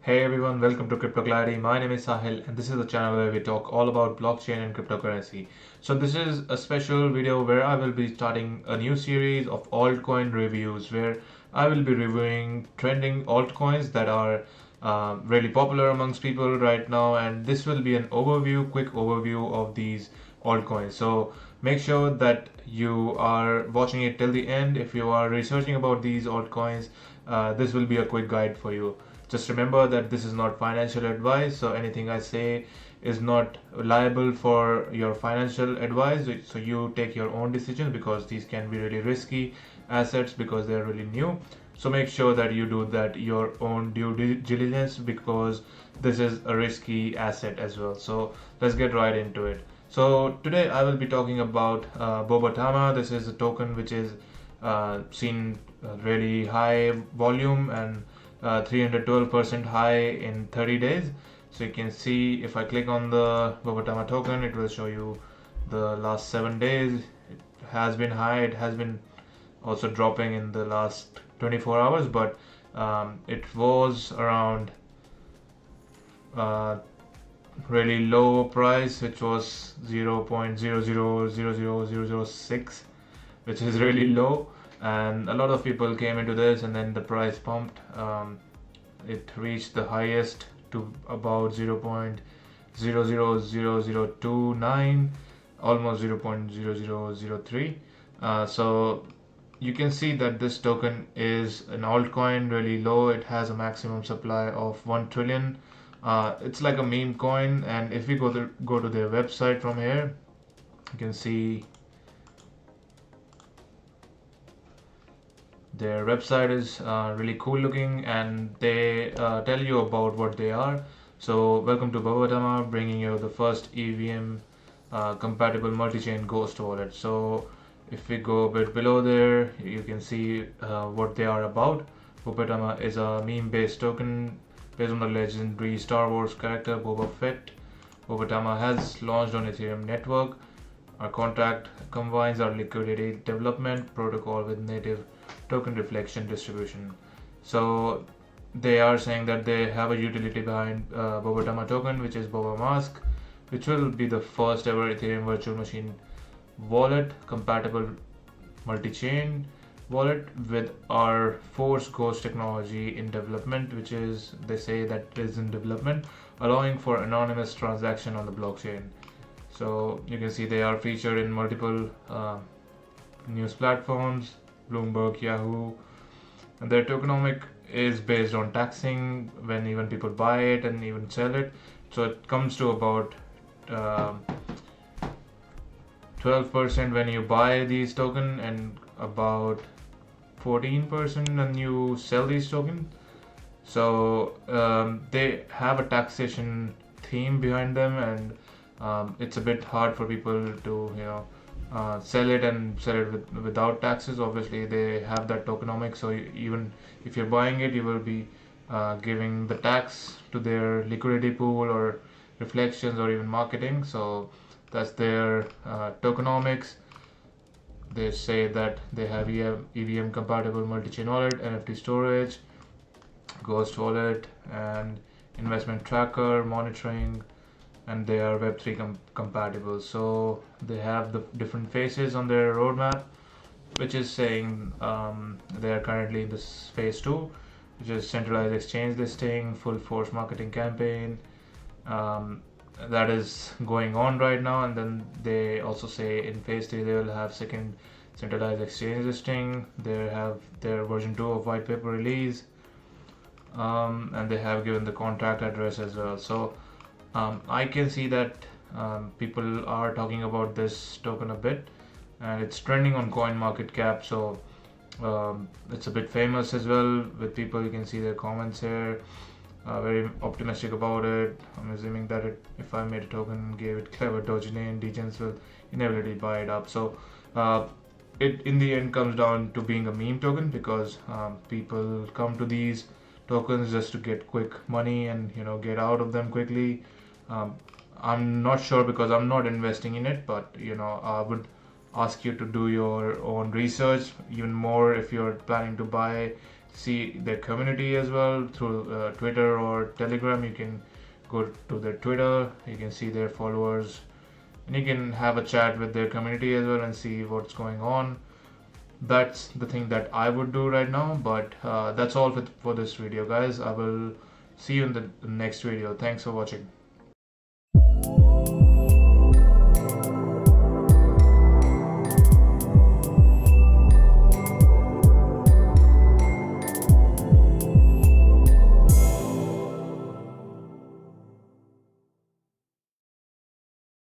Hey everyone, welcome to Crypto Clarity. My name is Sahil, and this is the channel where we talk all about blockchain and cryptocurrency. So, this is a special video where I will be starting a new series of altcoin reviews where I will be reviewing trending altcoins that are really popular amongst people right now. And this will be an overview, quick overview of these altcoins. So, make sure that you are watching it till the end. If you are researching about these altcoins, this will be a quick guide for you. Just remember that this is not financial advice, so anything I say is not liable for your financial advice. So you take your own decisions because these can be really risky assets because they're really new. So make sure that you do that your own due diligence because this is a risky asset as well. So let's get right into it. So today I will be talking about Bobatama. This is a token which is seen really high volume and 312% high in 30 days. So you can see if I click on the Bobatama token, it will show you the last 7 days. It has been high, it has been also dropping in the last 24 hours, but it was around uh, really low price, which was 0.000006, which is really low. And a lot of people came into this, and then the price pumped. It reached the highest to about 0.000029, almost 0.0003. So you can see that this token is an altcoin really low. It has a maximum supply of 1 trillion. It's like a meme coin, and if we go to their website from here, you can see their website is really cool looking, and they tell you about what they are. So welcome to Bobatama, bringing you the first EVM compatible multi-chain ghost wallet. So if we go a bit below there, you can see what they are about. Bobatama is a meme-based token based on the legendary Star Wars character Boba Fett. Bobatama has launched on Ethereum network. Our contract combines our liquidity development protocol with native token reflection distribution. So they are saying that they have a utility behind Bobatama token, which is Boba Mask, which will be the first ever Ethereum virtual machine wallet compatible multi-chain wallet with our Force Ghost technology in development, which is they say that is in development, allowing for anonymous transaction on the blockchain. So you can see they are featured in multiple news platforms, Bloomberg, Yahoo, and their tokenomic is based on taxing when even people buy it and even sell it. So it comes to about 12% when you buy these token and about 14% when you sell these tokens. So they have a taxation theme behind them, and it's a bit hard for people to sell it and sell it without taxes. Obviously, they have that tokenomics, so even if you're buying it, you will be giving the tax to their liquidity pool or reflections or even marketing. So that's their tokenomics. They say that they have EVM compatible multi-chain wallet, NFT storage, Ghost wallet, and investment tracker monitoring, and they are Web3 compatible. So they have the different phases on their roadmap, which is saying they are currently in this phase 2, which is centralized exchange listing, full force marketing campaign. Um, that is going on right now, and then they also say in phase 3 they will have second centralized exchange listing. They have their version 2 of white paper release, and they have given the contract address as well. So I can see that people are talking about this token a bit, and it's trending on CoinMarketCap. So it's a bit famous as well with people. You can see their comments here. Very optimistic about it. I'm assuming that if I made a token, gave it clever doji name, degens will inevitably buy it up. So it in the end comes down to being a meme token because people come to these tokens just to get quick money and get out of them quickly. um, I'm not sure because I'm not investing in it, but I would ask you to do your own research even more if you're planning to buy see their community as well through Twitter or Telegram. You can go to their Twitter, you can see their followers, and you can have a chat with their community as well and see what's going on. That's the thing that I would do right now. But that's all for this video, guys. I will see you in the next video. Thanks for watching.